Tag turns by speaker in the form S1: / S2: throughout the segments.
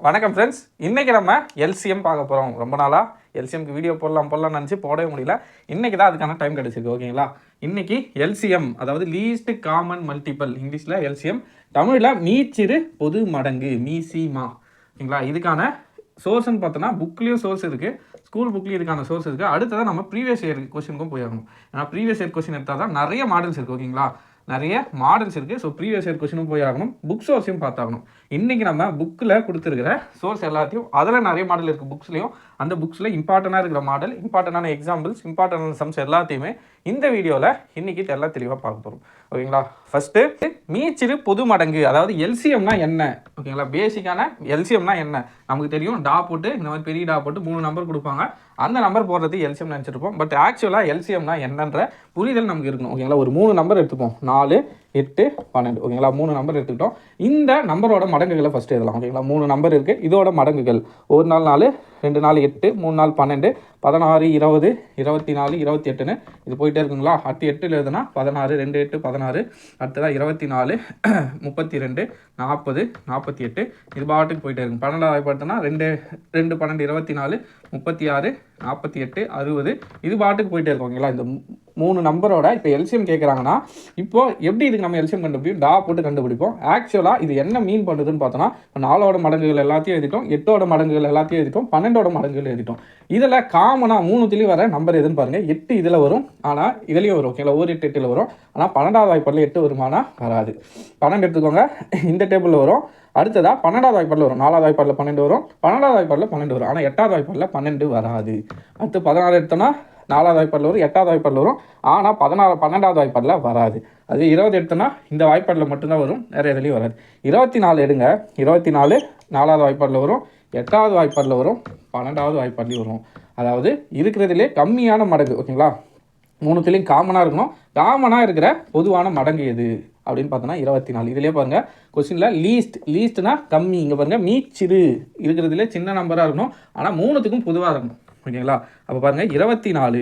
S1: வணக்கம் ஃப்ரெண்ட்ஸ். இன்றைக்கி நம்ம எல்சிஎம் பார்க்க போகிறோம். ரொம்ப நாளாக எல்சிஎம்க்கு வீடியோ போடலாம்னு நினச்சி போடவே முடியல. இன்றைக்கி தான் அதுக்கான டைம் கிடச்சிருக்கு. ஓகேங்களா, இன்றைக்கி எல்சிஎம் அதாவது லீஸ்ட் காமன் மல்டிபிள், இங்கிலீஷில் எல்சிஎம், தமிழில் மீச்சிறு பொது மடங்கு, மீசிமா. ஓகேங்களா, இதுக்கான சோர்ஸ்ன்னு பார்த்தோன்னா புக்லேயும் சோர்ஸ் இருக்குது, ஸ்கூல் புக்லேயும் இதுக்கான சோர்ஸ் இருக்குது. அடுத்ததான் நம்ம ப்ரீவியஸ் இயர் கொஸ்டினுக்கும் போயாகணும். ஏன்னா ப்ரீவியஸ் இயர் கொஸ்டின் எடுத்தால் தான் நிறைய மாடல்ஸ் இருக்குது. ஓகேங்களா, நிறைய மாடல்ஸ் இருக்குது. ஸோ ப்ரீவியஸ் இயர் கொஸ்டினும் போய் ஆகணும், புக் சோர்ஸையும் பார்த்தாகணும். இன்றைக்கி நம்ம புக்கில் கொடுத்துருக்கிற சோர்ஸ் எல்லாத்தையும், அதில் நிறைய மாடல் இருக்குது புக்ஸ்லையும், அந்த புக்ஸில் இம்பார்ட்டண்டாக இருக்கிற மாடல், இம்பார்ட்டண்டான எக்ஸாம்பிள்ஸ், இம்பார்ட்டண்டான சம்ஸ் எல்லாத்தையுமே இந்த வீடியோவில் இன்றைக்கி எல்லாம் தெளிவாக பார்க்க போகிறோம். ஓகேங்களா, ஃபஸ்ட்டு மீச்சிறு பொது மடங்கு, அதாவது எல்சிஎம்னா என்ன? ஓகேங்களா, பேசிக்கான எல்சிஎம்னா என்ன நமக்கு தெரியும். டா போட்டு இந்த மாதிரி பெரிய டா போட்டு 3 நம்பர் கொடுப்பாங்க, அந்த நம்பர் போடுறது எல்சிஎம் நினச்சிருப்போம். பட் ஆக்சுவலாக எல்சிஎம்னா என்னன்ற புரிதல் நமக்கு இருக்கணும். ஓகேங்களா, ஒரு 3 நம்பர் எடுத்துப்போம், 4, 8, 12. ஓகேங்களா, 3 நம்பர் எடுத்துக்கிட்டோம். இந்த நம்பரோட மடங்குகளை ஃபஸ்ட்டு எழுதலாம். ஓகேங்களா, 3 நம்பர் இருக்குது, இதோட மடங்குகள் 1 நாள் 4, 2 நாள் 8, 3 நாள் 12, 16, 20, 24, 28ன்னு இது போயிட்டே இருக்குங்களா. அடுத்து 8 எழுதுனா 16, 2, 8, 16. அடுத்ததான் 24, 32, 40, 48. இது பாட்டுக்கு போயிட்டே இருக்கும். 12 பார்த்தோன்னா 2, 12, 24, 36, 48, 60. இது பாட்டுக்கு போயிட்டே இருக்கும். ஓகேங்களா, இந்த 3 நம்பரோட இப்போ எல்சிஎம் கேட்குறாங்கன்னா, இப்போது எப்படி இதுக்கு நம்ம எல்சிஎம் கண்டுபிடிப்போம்? டா போட்டு கண்டுபிடிப்போம். ஆக்சுவலாக இது என்ன மீன் பண்ணுறதுன்னு பார்த்தோன்னா, 4ஓட மடங்குகள் எல்லாத்தையும் எழுதிட்டோம், 8ஓட மடங்குகள் எல்லாத்தையும் எழுதிட்டோம், 12ஓட மடங்குகள் எழுதிட்டோம். இதில் காமனாக 3த்துலேயும் வர நம்பர் எதுன்னு பாருங்கள். 8 இதில் வரும், ஆனால் இதுலேயும் வரும். ஓகேங்களா, ஒரு 8 8ல் வரும், ஆனால் 12வது வாய்ப்பாடில் 8 வருமானா வராது. 12 எடுத்துக்கோங்க, இந்த டேபிளில் வரும். அடுத்ததாக 12வது வாய்ப்பாடில் வரும், 4வது வாய்ப்பாடில் 12 வரும், 12வது வாய்ப்பாடில் 12 வரும், ஆனால் 8வது வாய்ப்பாடில் 12 வராது. அடுத்து 16 எடுத்தோன்னா 4வது வாய்ப்பாடில் வரும், 8வது வாய்ப்பாடில் வரும், ஆனால் 12வது வாய்ப்பாடில் வராது. அது 20 எடுத்தோன்னா இந்த வாய்ப்பாடில் மட்டும்தான் வரும், வேறு எதுலேயும் வராது. 24 எடுங்க, 24 4வது வாய்ப்பாடில் வரும், 8வது வாய்ப்பாடில் வரும், 12வது வாய்ப்பாடிலையும் வரும். அதாவது இருக்கிறதுலே கம்மியான மடங்கு. ஓகேங்களா, 3த்துலேயும் காமனாக இருக்கணும். காமனாக இருக்கிற பொதுவான மடங்கு எது அப்படின்னு பார்த்தோன்னா 24. இதிலே பாருங்கள் கொஸ்டினில் லீஸ்ட்னா கம்மி. இங்கே பாருங்கள் மீச்சிறு, இருக்கிறதுலே சின்ன நம்பராக இருக்கணும், ஆனால் 3த்துக்கும் பொதுவாக இருக்கணும். ஓகேங்களா, அப்போ பாருங்கள் 24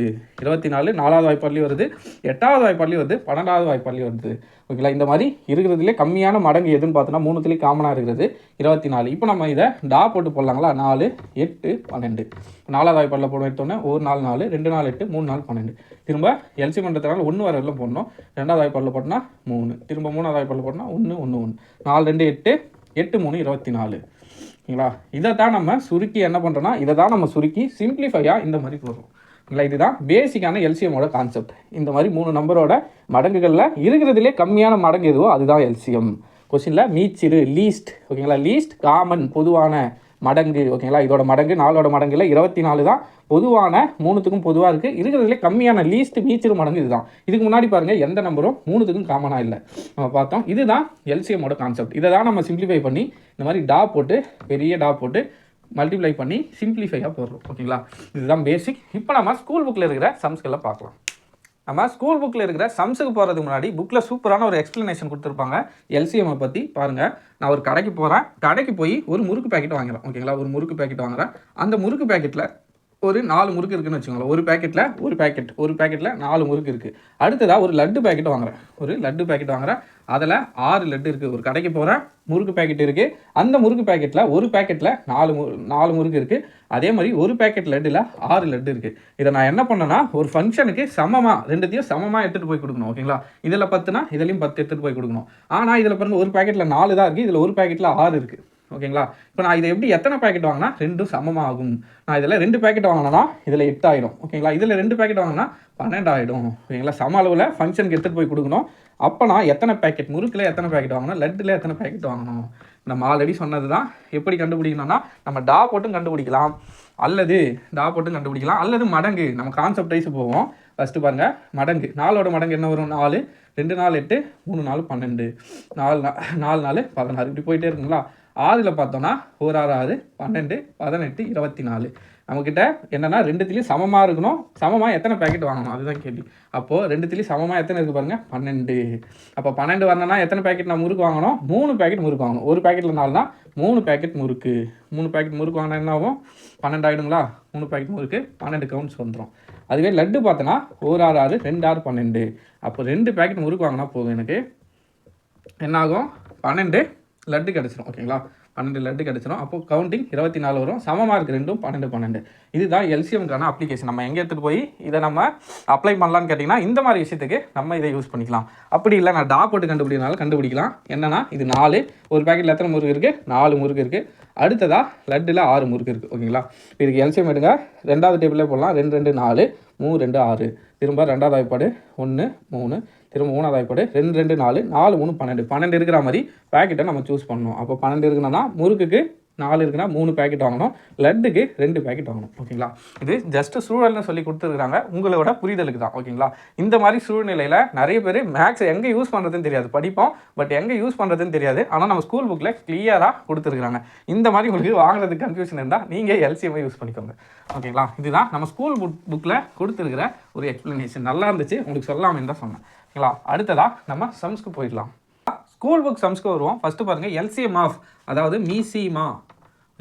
S1: 4வது வாய்ப்பாட்லேயும் வருது, 8வது வாய்ப்பாட்லேயும் வருது, 12வது வாய்ப்பாட்லேயும் வருது. ஓகேங்களா, இந்த மாதிரி இருக்கிறதுலே கம்மியான மடங்கு எதுன்னு பார்த்தோன்னா 3த்துலேயும் காமனாக இருக்கிறது 24. இப்போ நம்ம இதை டா போட்டு போடலாங்களா. 4, 8, 12. 4வது வாய்ப்பாடில் போட எடுத்தோன்னே 1 நாள் 4, 2 நாள் 8, 3 நாள் 12. திரும்ப எல்சிஎம் பண்ணுறதுனால 1 வரலாம் போடணும். 2வது வாய்ப்பாடில் போட்டோன்னா 3, திரும்ப 3வது வாய்ப்பாடில் போட்டோன்னா 1 1 1, 4 2 8, 8 3 24. ஓகேங்களா, இதை தான் நம்ம சுருக்கி என்ன பண்ணுறோன்னா, இதை தான் நம்ம சுருக்கி சிம்பிளிஃபையாக இந்த மாதிரி போடுறோம். ஓகேங்களா, இதுதான் பேசிக்கான எல்சிஎம்மோட கான்செப்ட். இந்த மாதிரி 3 நம்பரோட மடங்குகளில் இருக்கிறதுலே கம்மியான மடங்கு எதுவோ அதுதான் எல்சிஎம். கொஸ்டினில் மீச்சிறு லீஸ்ட். ஓகேங்களா, லீஸ்ட் காமன் பொதுவான மடங்கு. ஓகேங்களா, இதோட மடங்கு 4ஓட மடங்குல 24 தான் பொதுவான, 3த்துக்கும் பொதுவாக இருக்குது. இருக்கிறதுலே கம்மியான லீஸ்ட் மீச்சிறு மடங்கு இதுதான். இதுக்கு முன்னாடி பாருங்கள் எந்த நம்பரும் 3த்துக்கும் காமனாக இல்லை, நம்ம பார்த்தோம். இதுதான் எல்சிஎம்மோட கான்செப்ட். இதை தான் நம்ம சிம்பிளிஃபை பண்ணி இந்த மாதிரி டா போட்டு, பெரிய டா போட்டு மல்டிப்ளை பண்ணி சிம்பிளிஃபையாக போடுறோம். ஓகேங்களா, இதுதான் பேசிக். இப்போ நம்ம ஸ்கூல் புக்கில் இருக்கிற சம்ஸ்கெல்லாம் பார்க்கலாம். நம்ம ஸ்கூல் புக்கில் இருக்கிற சம்ஸுக்கு போகிறதுக்கு முன்னாடி புக்கில் சூப்பரான ஒரு எக்ஸ்ப்ளனேஷன் கொடுத்துருப்பாங்க எல்சிஎம்மை பற்றி. பாருங்கள், நான் ஒரு கடைக்கு போகிறேன், கடைக்கு போய் ஒரு முறுக்கு பேக்கெட் வாங்குறேன். ஓகேங்களா, ஒரு முறுக்கு பேக்கெட் வாங்குறேன். அந்த முறுக்கு பேக்கெட்டில் ஒரு 4 முறுக்கு இருக்குதுன்னு வச்சுக்கோங்களேன். ஒரு பேக்கெட்டில் 4 முறுக்கு இருக்குது. அடுத்ததாக ஒரு லட்டு பேக்கெட் வாங்குறேன். அதில் 6 லட்டு இருக்குது. ஒரு கடைக்கு போகிறேன், முறுக்கு பேக்கெட் இருக்குது. அந்த முறுக்கு பேக்கெட்டில் ஒரு பேக்கெட்டில் 4 முறுக்கு இருக்குது. அதே மாதிரி ஒரு பேக்கெட் லட்டில் 6 லட்டு இருக்குது. இதை நான் என்ன பண்ணேன்னா, ஒரு ஃபங்க்ஷனுக்கு சமமாக, ரெண்டுத்தையும் சமமாக எடுத்துகிட்டு போய் கொடுக்கணும். ஓகேங்களா, இதில் 10னா இதுலேயும் 10 எடுத்துகிட்டு போய் கொடுக்கணும். ஆனால் இதில் பாருங்கள், ஒரு பேக்கெட்டில் 4 தான் இருக்குது, இதில் ஒரு பேக்கெட்டில் 6 இருக்குது. ஓகேங்களா, இப்போ நான் இதை எப்படி எத்தனை பேக்கெட் வாங்கினா 2 சமமாக ஆகும்? நான் இதில் 2 பேக்கெட் வாங்கினா இதில் 8 ஆகிடும். ஓகேங்களா, இதில் 2 பேக்கெட் வாங்கினா 12 ஆகிடும். ஓகேங்களா, சம அளவில் ஃபங்க்ஷனுக்கு எடுத்துகிட்டு போய் கொடுக்கணும். அப்போ நான் எத்தனை பேக்கெட், முறுக்கில் எத்தனை பேக்கெட் வாங்கணும், லட்டில் எத்தனை பேக்கெட் வாங்கணும்? நம்ம ஆல்ரெடி சொன்னது தான். எப்படி கண்டுபிடிக்கணும்னா, நம்ம டா போட்டும் கண்டுபிடிக்கலாம், அல்லது மடங்கு. நம்ம கான்செப்ட் வைஸ் போவோம். ஃபஸ்ட்டு பாருங்கள், மடங்கு. 4ஓட மடங்கு என்ன வரும்? 4, 2 நாள் 8, 3 நாள் 12, 4 நாள் 16. இப்படி போயிட்டே இருக்குங்களா. 6ல் பார்த்தோன்னா 1 6 6, 12, 18, 24. நம்மக்கிட்ட என்னென்னா 2த்துலேயும் சமமாக இருக்கணும். சமமாக எத்தனை பேக்கெட் வாங்கணும் அதுதான் கேள்வி. அப்போது 2த்துலேயும் சமமாக எத்தனை இருக்குது பாருங்கள், 12. அப்போ 12 வரணும்னா எத்தனை பேக்கெட் நான் முறுக்கு வாங்கணும்? 3 பேக்கெட் முறுக்கு வாங்கணும். ஒரு பேக்கெட்டில் 4னா 3 பேக்கெட் முறுக்கு. 3 பேக்கெட் முறுக்கு வாங்கினா என்ன ஆகும்? 12 ஆகிடுங்களா. 3 பேக்கெட் முறுக்கு 12 கவுண்ட்ஸ் வந்துடும். அதுவே லட்டு பார்த்தோன்னா 1 6 6, 2 6 12. அப்போ 2 பேக்கெட் முறுக்கு வாங்கினா போதும், எனக்கு என்ன ஆகும்? 12 லட்டு கிடச்சிரும். ஓகேங்களா, 12 லட்டு கிடச்சிரும். அப்போ கவுண்டிங் 24 வரும். சமமாக இருக்குது ரெண்டும் 12 12. இதுதான் எல்சிஎம்க்கான அப்ளிகேஷன். நம்ம எங்கே எடுத்துகிட்டு போய் இதை நம்ம அப்ளை பண்ணலான்னு கேட்டிங்கன்னா இந்த மாதிரி விஷயத்துக்கு நம்ம இதை யூஸ் பண்ணிக்கலாம். அப்படி இல்லை நான் போட்டு கண்டுபிடினாலும் கண்டுபிடிக்கலாம். என்னன்னா இது 4, ஒரு பேக்கெட்டில் எத்தனை முறுக்கு இருக்குது? 4 முறுக்கு இருக்குது. அடுத்ததாக லட்டில் 6 முறுக்கு இருக்குது. ஓகேங்களா? இதுக்கு எல்சிஎம் எடுங்க. 2வது டேபிளே போடலாம். 2 2 4, 3 2 6. திரும்ப 2வது வாய்ப்பாடு 1 3, திரும்ப 3வது வாய்ப்பாடு 2 2 4, 4 3 12. 12 இருக்கிற மாதிரி பேக்கெட்டை நம்ம சூஸ் பண்ணணும். அப்போ 12 இருக்குன்னா முறுக்குக்கு 4 இருக்குன்னா 3 பேக்கெட் வாங்கணும், லட்டுக்கு 2 பேக்கெட் வாங்கணும். ஓகேங்களா? இது ஜஸ்ட் சூழல்னு சொல்லி கொடுத்துருக்காங்க, உங்களோட புரிதலுக்கு தான். ஓகேங்களா? இந்த மாதிரி சூழ்நிலையில் நிறைய பேர் மேக்ஸ் எங்கே யூஸ் பண்ணுறதுன்னு தெரியாது, படிப்போம் பட் எங்கே யூஸ் பண்ணுறதுன்னு தெரியாது. ஆனால் நம்ம ஸ்கூல் புக்கில் கிளியராக கொடுத்துருக்காங்க. இந்த மாதிரி உங்களுக்கு வாங்குறதுக்கு கன்ஃபியூஷன் இருந்தால் நீங்கள் எல்சிஎம்ஐ யூஸ் பண்ணிக்கோங்க. ஓகேங்களா? இதுதான் நம்ம ஸ்கூல் புக்கில் கொடுத்துருக்கிற ஒரு எக்ஸ்ப்ளனேஷன். நல்லா இருந்துச்சு, உங்களுக்கு சொல்லாமல் தான் சொன்னேன். ஓகேங்களா? அடுத்ததாக நம்ம சம்ஸ்க்கு போயிடலாம். ஸ்கூல் புக் சம்ஸ்க்கு வருவோம். ஃபஸ்ட்டு பாருங்கள், எல்சிஎம் ஆஃப் அதாவது மீசிமா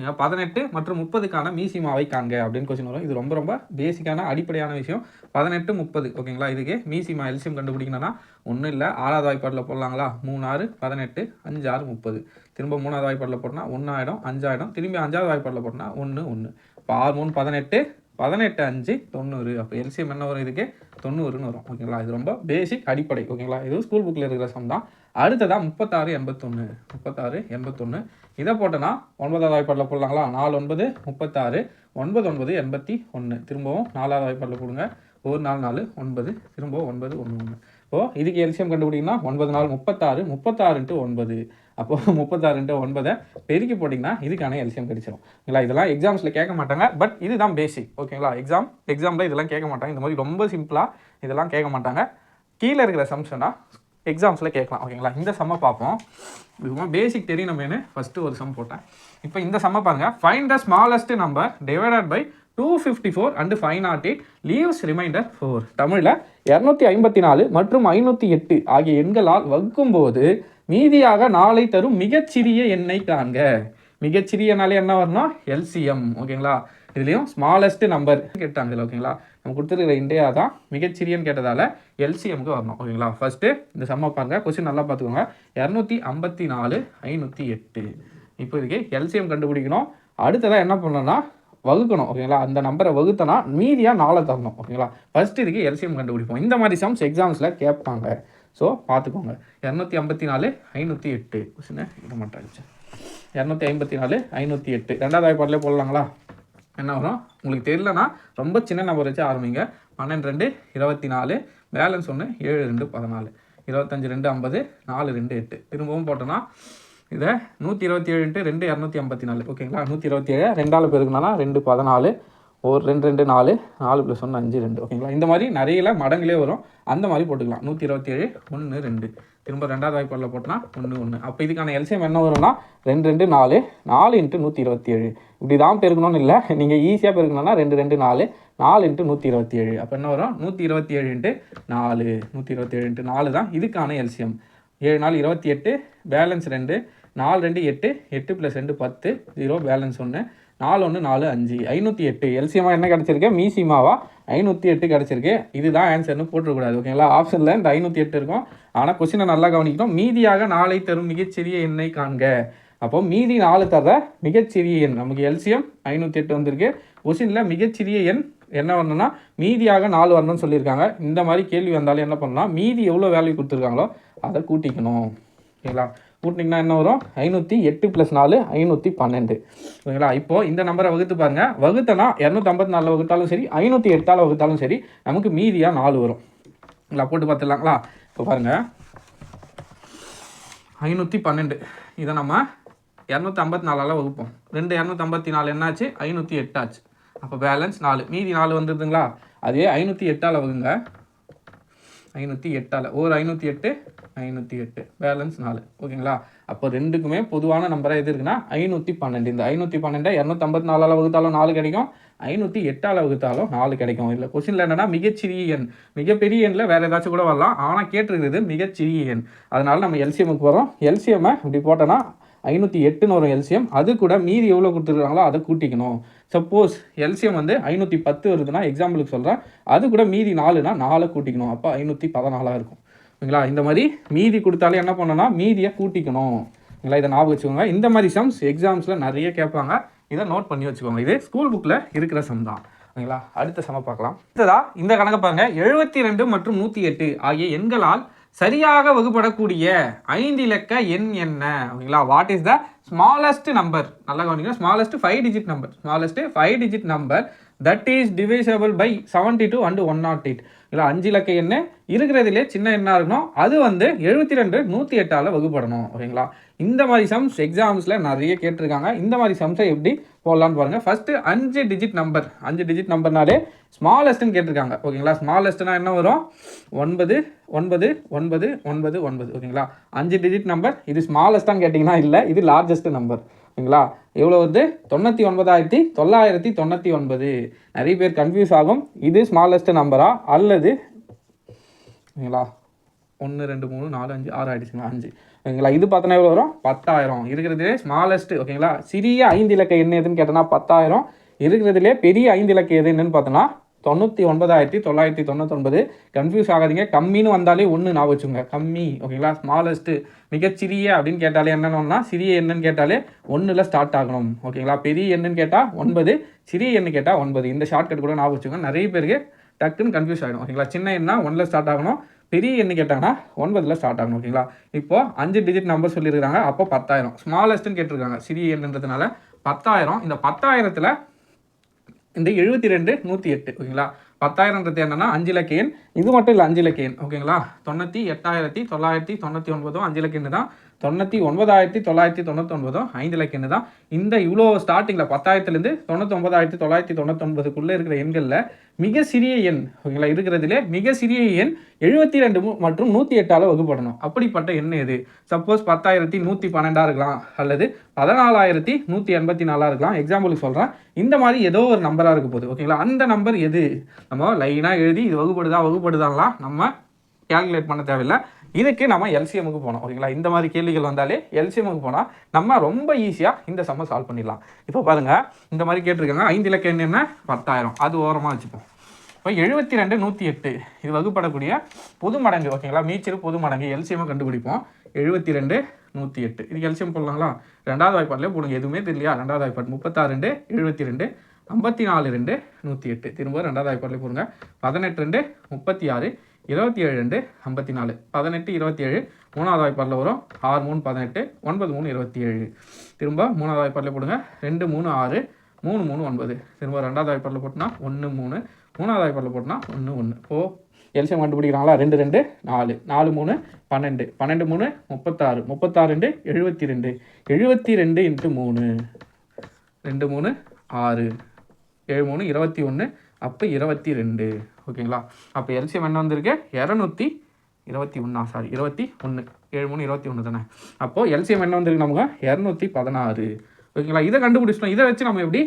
S1: 18 மற்றும் 30க்கான மீசிமாவை காண்க அப்படின்னு கொஸ்டின் வரும். இது ரொம்ப ரொம்ப பேசிக்கான அடிப்படையான விஷயம். 18 30. ஓகேங்களா? இதுக்கு மீசிமா எல்சிஎம் கண்டுபிடிக்கணும்னா ஒன்றும் இல்லை, 6வது வாய்ப்பாட்டில் போடலாங்களா? 3 6 18, 5 6 30. திரும்ப 3வது வாய்ப்பாட்டில் போட்டோம்னா 1 ஆகிடும், 5 ஆகிடும். திரும்பி 5வது வாய்ப்பாட்டில் போட்டோம்னா 1 1. இப்போ 6 3 18, 18 5 90. அப்போ எல்சிஎம் என்ன வரும்? இதுக்கு 90ன்னு வரும். ஓகேங்களா? இது ரொம்ப பேசிக் அடிப்படை. ஓகேங்களா? இது ஸ்கூல் புக்கில் இருக்கிற சம் தான். அடுத்ததாக 36 81. 36 81. இதை போட்டோன்னா 9வது வாய்ப்பாட்டில் போடலாங்களா? 4 9 36, 9 9 81. திரும்பவும் 4வது வாய்ப்பாட்டில் போடுங்க. 1 4 4 9, திரும்பவும் 9 1 1. இப்போது இதுக்கு எல்சிஎம் கண்டுபிடிங்கன்னா 9 4 36, 36 × 9. அப்போது 36 × 9 பெருக்கி போட்டிங்கன்னா இதுக்கான எல்சிஎம் கிடைச்சிடும். ஓகேங்களா? இதெல்லாம் எக்ஸாம்ஸில் கேட்க மாட்டாங்க, பட் இதுதான் பேசிக். ஓகேங்களா? எக்ஸாமில் இதெல்லாம் கேட்க மாட்டாங்க. இந்த மாதிரி ரொம்ப சிம்பிளாக இதெல்லாம் கேட்க மாட்டாங்க. கீழே இருக்கிற சம்ஸ்னா எக்ஸாம்ஸில் கேட்கலாம். ஓகேங்களா? இந்த சம்மை பார்ப்போம். இதுமா பேசிக் தெரியணுமேனு ஃபஸ்ட்டு ஒரு சம் போட்டேன். இப்போ இந்த சம்மை பாருங்கள். Find the smallest number divided by 254 and 508 leaves remainder 4. தமிழில் 254 மற்றும் 508 ஆகிய எண்களால் வகுக்கும்போது மீதியாக 4 தரும் மிகச்சிறிய எண்ணை காண்க. மிகச்சிறியனாலே என்ன வரணும்? எல்சிஎம். ஓகேங்களா? இதுலேயும் ஸ்மாலஸ்ட் நம்பர் கேட்டாங்க இதில். ஓகேங்களா? நம்ம கொடுத்துருக்கிற இந்தியா தான் மிகச்சிறியன்னு கேட்டதால் எல்சிஎம்க்கு வரணும். ஓகேங்களா? ஃபஸ்ட்டு இந்த சம்மை பாருங்கள். கொஸ்டின் நல்லா பார்த்துக்கோங்க. 254 508. இப்போ இதுக்கு எல்சிஎம் கண்டுபிடிக்கணும். அடுத்ததாக என்ன பண்ணணும்னா வகுக்கணும். ஓகேங்களா? அந்த நம்பரை வகுத்தனா மீதியாக 4 தரணும். ஓகேங்களா? ஃபஸ்ட்டு இதுக்கு எல்சிஎம் கண்டுபிடிப்போம். இந்த மாதிரி சம்ஸ் எக்ஸாம்ஸில் கேட்பாங்க. ஸோ பார்த்துக்கோங்க. 254 508. கொஸ்டின் இது மட்டும் 254 508. 2வது வாய்ப்பாட்டிலே போடலாங்களா? என்ன வரும்? உங்களுக்கு தெரியலனா ரொம்ப சின்ன நம்பர் வச்சு ஆரம்பிங்க. 12 2 24, பேலன்ஸ் 1 7 2 14, 25 2 50, 4 2 8. திரும்பவும் போட்டோன்னா இதை 127 × 2 254. ஓகேங்களா? 127 2ஆல் பெருக்குனா 2 14, ஒரு 2 2 4, 4 + 1 5 2. ஓகேங்களா? இந்த மாதிரி நிறைய மடங்களே வரும். அந்த மாதிரி போட்டுக்கலாம். 127 1 2. திரும்ப 2வது வாய்ப்பாட்டில் போட்டோன்னா 1 1. அப்போ இதுக்கான எல்சிஎம் என்ன வரும்னா 2 2 4, 4 × 127. இப்படி தான் பெருக்கணும்னு இல்லை, நீங்கள் ஈஸியாக பெருக்கணும்னா 2 2 4, 4 × 127. அப்போ என்ன வரும்? 127 × 4. 127 × 4 தான் இதுக்கான எல்சிஎம். 7 4 28, balance 2, 4 2 8, 8 + 2 10, 0 balance 1, 4 1 4 5. 508 எல்சிஎம்மா என்ன கிடச்சிருக்கு? மீசிமாவா 508 கிடச்சிருக்கு. இதுதான் ஆன்சர்னு போட்டுக்கூடாது. ஓகேங்களா? ஆப்ஷனில் இந்த 508 இருக்கும். ஆனால் கொஸ்டினை நல்லா கவனிக்கணும். மீதியாக 4 தரும் மிகச்சிறிய எண்ணை காண்க. அப்போ மீதி 4 தர மிகச்சிறிய எண். நமக்கு எல்சிஎம் 508 வந்திருக்கு. கொஸ்டினில் மிகச்சிறிய எண் என்ன வரணும்னா மீதியாக 4 வரணும்னு சொல்லியிருக்காங்க. இந்த மாதிரி கேள்வி வந்தாலும் என்ன பண்ணலாம்? மீதி எவ்வளோ வேல்யூ கொடுத்துருக்காங்களோ அதை கூட்டிக்கணும். ஓகேங்களா? கூட்டிங்கன்னா என்ன வரும்? 508 + 4 512. ஓகேங்களா? இப்போது இந்த நம்பரை வகுத்து பாருங்கள். வகுத்தனா 254 வகுத்தாலும் சரி, 508ஆல் வகுத்தாலும் சரி, நமக்கு மீதியாக 4 வரும். இல்லை போட்டு பார்த்துடலாங்களா? இப்போ பாருங்கள், 512 இதை நம்ம 254ஆல் வகுப்போம். 2 254 என்னாச்சு? 508 ஆச்சு. அப்போ பேலன்ஸ் 4, மீதி 4 வந்துடுதுங்களா? அதே 508ஆல் வகுங்க. 508ஆல் ஒரு 508 508 பேலன்ஸ் 4. ஓகேங்களா? அப்போ ரெண்டுக்குமே பொதுவான நம்பராக எது இருக்குன்னா 512. இந்த 512 254ஆல் வகுத்தாலும் 4 கிடைக்கும், 508ஆல் வகுத்தாலும் 4 கிடைக்கும். இல்லை கொஸ்டினில் என்னென்னா மிகச்சிறிய எண். மிகப்பெரிய எண்ணில் வேறு ஏதாச்சும் கூட வரலாம், ஆனால் கேட்டிருக்கிறது மிகச்சிறிய எண். அதனால் நம்ம எல்சிஎம்முக்கு வரோம். எல்சிஎம்மை இப்படி போட்டோன்னா 508ன்னு வரும் எல்சிஎம். அது கூட மீதி எவ்வளோ கொடுத்துருக்காங்களோ அதை கூட்டிக்கணும். சப்போஸ் எல்சிஎம் வந்து 510 வருதுன்னா எக்ஸாம்பிளுக்கு சொல்கிறேன், அது கூட மீதி 4னா 4 கூட்டிக்கணும். அப்போ 514 இருக்கும். ஓகேங்களா? இந்த மாதிரி மீதி கொடுத்தாலே என்ன பண்ணணும்னா மீதியை கூட்டிக்கணும். இல்லை இதை ஞாபகம் வச்சுக்கோங்க. இந்த மாதிரி சம்ஸ் எக்ஸாம்ஸில் நிறைய கேட்பாங்க, இதை நோட் பண்ணி வச்சுக்கோங்க. இது ஸ்கூல் புக்கில் இருக்கிற சம் தான். ஓகேங்களா, அடுத்த சம பார்க்கலாம். அடுத்ததா இந்த கணக்கு பாருங்க. 72 மற்றும் 108 ஆகிய எண்களால் சரியாக வகுப்படக்கூடிய 5 இலக்க எண் என்ன? ஓகேங்களா, what is the smallest number? நல்லா கவனிங்க. Smallest 5 digit number, smallest 5 digit number that is divisible by 72 and 108. இல்லை 5 இலக்க எண்ணு இருக்கிறதுலே சின்ன எண்ணா இருக்கணும், அது வந்து 72 108ஆல் வகுப்படணும். ஓகேங்களா, இந்த மாதிரி சம்ஸ் எக்ஸாம்ஸில் நிறைய கேட்டிருக்காங்க. இந்த மாதிரி சம்ஸை எப்படி போடலான்னு பாருங்கள். ஃபஸ்ட்டு 5 டிஜிட் நம்பர், 5 டிஜிட் நம்பர்னாலே ஸ்மாலஸ்ட்னு கேட்டிருக்காங்க. ஓகேங்களா, ஸ்மாலஸ்ட்னா என்ன வரும்? 9 9 9 9 9. ஓகேங்களா, 5 டிஜிட் நம்பர். இது ஸ்மாலஸ்டான்னு கேட்டிங்கன்னா இல்லை, இது லார்ஜஸ்ட் நம்பர். ஓகேங்களா, எவ்வளோ வருது? 99,999. நிறைய பேர் கன்ஃபியூஸ் ஆகும், இது ஸ்மாலஸ்ட் நம்பரா அல்லது ஓகேங்களா 1 2 3 4 5 6 ஆகிடுச்சுங்களா 5. ஓகேங்களா, இது பார்த்தோன்னா எவ்வளோ வரும்? 10,000. இருக்கிறதுலே ஸ்மாலஸ்ட். ஓகேங்களா, சிறிய 5 இலக்க எண் எதுன்னு கேட்டோன்னா 10,000. இருக்கிறதுலே பெரிய 5 இலக்க எது என்னன்னு பார்த்தோன்னா 99,999. கன்ஃபியூஸ் ஆகாதீங்க. கம்மின்னு வந்தாலே ஒன்று ஞாபகம் வச்சுங்க, கம்மி. ஓகேங்களா, ஸ்மாலஸ்ட்டு மிகச்சிறிய அப்படின்னு கேட்டாலே என்னென்னா, சிறிய எண்ணுன்னு கேட்டாலே 1ல் ஸ்டார்ட் ஆகணும். ஓகேங்களா, பெரிய எண்ணுன்னு கேட்டால் 9, சிறிய எண்ணு கேட்டால் 9. இந்த ஷார்ட்கட் கூட ஞாபகம் வச்சுங்க. நிறைய பேருக்கு டக்குன்னு கன்ஃபியூஸ் ஆகிடும். ஓகேங்களா, சின்ன எண்ணா 1ல் ஸ்டார்ட் ஆகணும், பெரிய எண்ணு கேட்டாங்கன்னா 9ல் ஸ்டார்ட் ஆகணும். ஓகேங்களா, இப்போது 5 டிஜிட் நம்பர் சொல்லியிருக்காங்க. அப்போ 10,000 ஸ்மாலஸ்ட்டுன்னு கேட்டிருக்காங்க, சிறிய எண்ணுன்றதுனால 10,000. இந்த 10,000ல் இந்த 72 108. ஓகேங்களா, 10,000ன்றது என்னன்னா 5 இலக்க எண். இது மட்டும் இல்லை, 5 இலக்க எண். ஓகேங்களா, 98,999 5 இலக்க எண் தான். 99,999 5 இலக்க எண் தான். இந்த இவ்வளோ ஸ்டார்டிங்கில் 10,000லேருந்து 99,999க்குள்ளே இருக்கிற எண்களில் மிக சிறிய எண், ஓகேங்களா, இருக்கிறதுலே மிக சிறிய எண் 72 மற்றும் 108ஆல் வகுப்படணும். அப்படிப்பட்ட எண் எது? சப்போஸ் 10,112 இருக்கலாம், அல்லது 14,184 இருக்கலாம். எக்ஸாம்பிளுக்கு சொல்கிறேன். இந்த மாதிரி ஏதோ ஒரு நம்பராக இருக்க போகுது. ஓகேங்களா, அந்த நம்பர் எது? நம்ம லைனாக எழுதி இது வகுப்படுதான்லாம் நம்ம கேல்குலேட் பண்ண தேவையில்லை. இதுக்கு நம்ம எல்சிஎம்முக்கு போனோம். ஓகேங்களா, இந்த மாதிரி கேள்விகள் வந்தாலே எல்சிஎம்முக்கு போனால் நம்ம ரொம்ப ஈஸியாக இந்த சம்மை சால்வ் பண்ணிடலாம். இப்போ பாருங்கள், இந்த மாதிரி கேட்டிருக்காங்க. 5 இலக்க எண் என்ன? 10,000. அது ஓரமாக வச்சுப்போம். இப்போ 72 108 இது வகுப்படக்கூடிய பொது மடங்கு. ஓகேங்களா, மீச்சிறு பொது மடங்கு எல்சிஎம்மை கண்டுபிடிப்போம். 72 108 இதுக்கு எல்சிஎம் போடலாங்களா? ரெண்டாவது வாய்ப்பாட்டிலே போடுங்க. எதுவுமே தெரியலையா? ரெண்டாவது வாய்ப்பாடு 36 72 54 2 108. திரும்ப ரெண்டாவது வாய்ப்பாட்டிலே போடுங்க. 18 36 27 54 18 27. மூணாவது வாய்ப்பாட்டில் வரும் 6 3 18 9 3 27. திரும்ப மூணாவது வாய்ப்பாட்டில் போடுங்க. 2 3 6 3 3 9. திரும்ப ரெண்டாவது வாய்ப்பாட்டில் போட்டோன்னா 1 3. மூணாவது வாய்ப்பாட்டில் போட்டோன்னா 1 1. இப்போது எல்சிஎம் கண்டுபிடிக்கிறாங்களா? 2 2 4 4 3 12 12 3 36 36 2 72 72 × 3 2 3 6 7 3 21. அப்போ 22. ஓகேங்களா, அப்போ எல்சிஎம் என்ன வந்திருக்கு? 221. சாரி 21. 7 3 21 தானே. அப்போது எல்சிஎம் என்ன வந்திருக்கு நமக்கு? 216. ஓகேங்களா, இதை கண்டுபிடிச்சிட்டோம். இதை வச்சு நம்ம எப்படி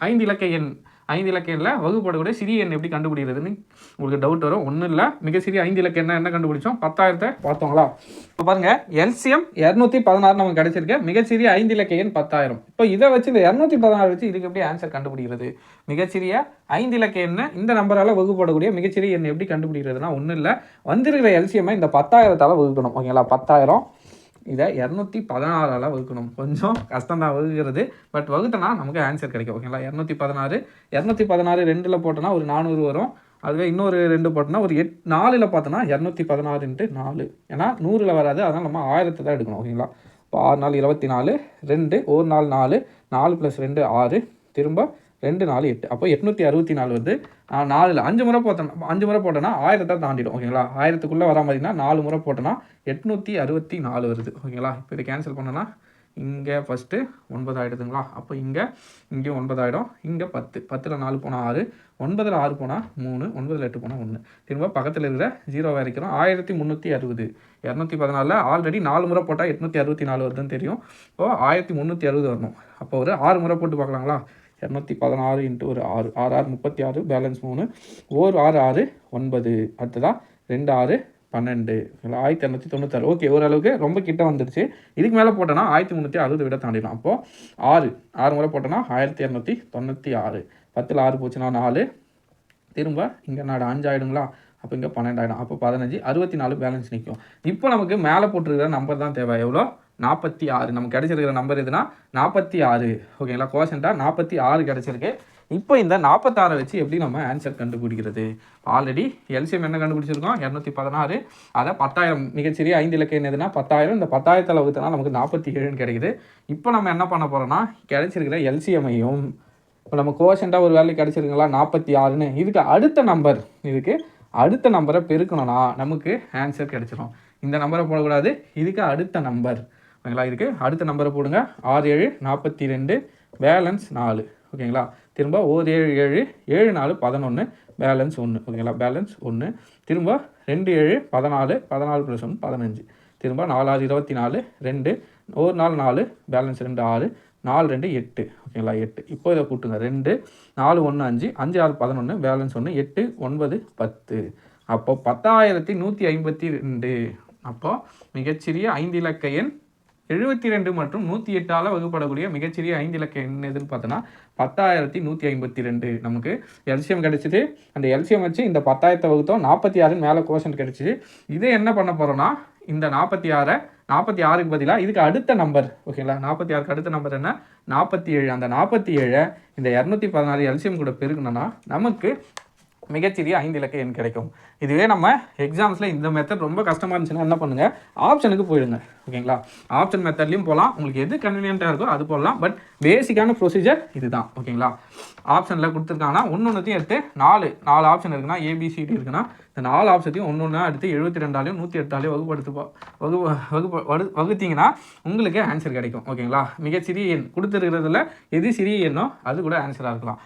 S1: 5 இலக்க எண் 5 இலக்க எண்ணில் வகுப்படக்கூடிய சிறிய எண் எப்படி கண்டுபிடிக்கிறதுன்னு உங்களுக்கு டவுட் வரும். ஒன்றும் இல்லை, மிக சிறிய 5 இலக்க எண்ணை என்ன கண்டுபிடிச்சோம்? 10,000 பார்த்தோங்களா? இப்போ பாருங்கள், எல்சிஎம் 216 நமக்கு கிடைச்சிருக்கு. மிகச்சிறிய 5 இலக்க எண் 10,000. இப்போ இதை வச்சு இந்த 216 வச்சு இதுக்கு எப்படி ஆன்சர் கண்டுபிடிக்கிறது? மிகச்சிறிய 5 இலக்க எண்ணை இந்த நம்பரால் வகுப்படக்கூடிய மிகச்சிறிய எண் எப்படி கண்டுபிடிக்கிறதுனா ஒன்றும் இல்லை, வந்திருக்கிற எல்சிஎம்மை இந்த 10,000ஆல் வகுக்கணும். ஓகேங்களா, 10,000 இதை 216ஆல் வகுக்கணும். கொஞ்சம் கஷ்டம் தான் வகுக்கிறது, பட் வகுத்தனா நமக்கு ஆன்சர் கிடைக்கும். ஓகேங்களா, 216 216 போட்டோன்னா ஒரு 400 வரும். அதுவே இன்னொரு 2 போட்டோன்னா ஒரு 4ல் பார்த்தோன்னா 216 × 4. ஏன்னா 100ல் வராது, அதனால் நம்ம 1000 தான் எடுக்கணும். ஓகேங்களா, இப்போ 6 4 24 2 1 4 4 4 + 2 6 திரும்ப 2 4 8. அப்போ 864 வருது. 4ல் 5 முறை போட்டோன்னா 1000 தாண்டிடும். ஓகேங்களா, 1000க்குள்ளே வர மாதிரினா 4 முறை போட்டோன்னா 864 வருது. ஓகேங்களா, இப்போ இதை கேன்சல் பண்ணோன்னா இங்கே ஃபஸ்ட்டு 9 ஆகிடுதுங்களா? அப்போ இங்கேயும் 9 ஆகிடும். இங்கே 10 10ல் 4 போனால் 6 9ல் 6 போனால் 3 9ல் 8 போனால் 1. திரும்ப பக்கத்தில் இருக்கிற 0 வரைக்கிறோம். 1360. 214 ஆல்ரெடி 4 முறை போட்டால் 864 வருதுன்னு தெரியும். இப்போது 1360 வரணும். அப்போ ஒரு 6 முறை போட்டு பார்க்கலாங்களா? 216 × ஒரு 6 6 6 36 பேலன்ஸ் 3 1 6 6 9. அடுத்ததாக 2 6 12. 1296. ஓகே, ஓரளவுக்கு ரொம்ப கிட்ட வந்துடுச்சு. இதுக்கு மேலே போட்டோன்னா 1360 விட தாண்டிடும். அப்போது 6 முறை போட்டோன்னா 1296. 10ல் 6 போச்சுன்னா 4. திரும்ப இங்கே 5 ஆகிடுங்களா? அப்போ இங்கே 12 ஆகிடும். அப்போ 15 64 பேலன்ஸ் நிற்கும். இப்போ நமக்கு மேலே போட்டிருக்கிற நம்பர் தான் தேவை. எவ்வளோ? 46. நமக்கு கிடைச்சிருக்கிற நம்பர் எதுனா 46. ஓகேங்களா, கோஷன்ட்டாக 46 கிடைச்சிருக்கு. இப்போ இந்த 46 வச்சு எப்படி நம்ம ஆன்சர் கண்டுபிடிக்கிறது? ஆல்ரெடி எல்சிஎம் என்ன கண்டுபிடிச்சிருக்கோம்? 216. அதை 10,000 மிகச்சிறிய 5 இலக்க எண் எதுனா 10,000. இந்த 10,000 வகுத்தனா நமக்கு 47 கிடைக்குது. இப்போ நம்ம என்ன பண்ண போகிறோம்னா, கிடைச்சிருக்கிற எல்சிஎம்மையும் இப்போ நம்ம கோஷன்ட்டாக ஒரு வேல்யூ கிடைச்சிருக்குங்களா 46ன்னு, இதுக்கு அடுத்த நம்பரை பெருக்கணும்னா நமக்கு ஆன்சர் கிடைச்சிடும். இந்த நம்பரை போடக்கூடாது, இதுக்கு அடுத்த நம்பர். ஓகேங்களா, இதுக்கு அடுத்த நம்பரை போடுங்க. 6 7 42, பேலன்ஸ் 4. ஓகேங்களா, திரும்ப 1 7 7 7 4 11, பேலன்ஸ் 1. ஓகேங்களா, பேலன்ஸ் 1. திரும்ப 2 7 14, 14 + 1 15. திரும்ப 4 6 24, 2 1 4 4, பேலன்ஸ் 2 6, 4 2 8. ஓகேங்களா, 8. இப்போ இதை கூட்டுங்க. 2 4 1 5, 5 6 11, பேலன்ஸ் 1, 8 9 10. அப்போ 10,152. அப்போ மிகச்சிறிய 5 இலக்க எண் 72 மற்றும் 108ஆல் வகுப்படக்கூடிய மிகச்சிறிய 5 இலக்க எண் எதுன்னு பார்த்தோன்னா 10,152. நமக்கு எல்சிஎம் கிடைச்சிது. அந்த எல்சிஎம் வச்சு இந்த 10,000 வகுத்தோம், 46 மேலே கோஷன் கிடைச்சிது. இதை என்ன பண்ண போகிறோன்னா, இந்த 46க்கு பதிலாக இதுக்கு அடுத்த நம்பர். ஓகேங்களா, 46க்கு அடுத்த நம்பர் என்ன? 47. அந்த 47 இந்த 216 எல்சிஎம் கூட பெருக்கணும்னா நமக்கு மிகச்சிறிய 5 இலக்க எண் கிடைக்கும். இதுவே நம்ம எக்ஸாம்ஸில் இந்த மெத்தட் ரொம்ப கஷ்டமாக இருந்துச்சுன்னா என்ன பண்ணுங்கள், ஆப்ஷனுக்கு போயிடுங்க. ஓகேங்களா, ஆப்ஷன் மெத்தட்லையும் போகலாம், உங்களுக்கு எது கன்வீனியன்ட்டாக இருக்கோ அது போடலாம். பட் பேசிக்கான ப்ரொசீஜர் இதுதான். ஓகேங்களா, ஆப்ஷனில் கொடுத்துருக்காங்கன்னா ஒன்றையும் எடுத்து 4 ஆப்ஷன் இருக்குன்னா, ஏபிசிடி இருக்குன்னா இந்த 4 ஆப்ஷத்தையும் ஒன்று எடுத்து 72ஆலையும் 108ஆலையும் வகுத்தீங்கன்னா உங்களுக்கு ஆன்சர் கிடைக்கும். ஓகேங்களா, மிகச்சிறிய எண் கொடுத்துருக்கிறதுல எது சிறிய எண்ணோ அது கூட ஆன்சராக இருக்கலாம்.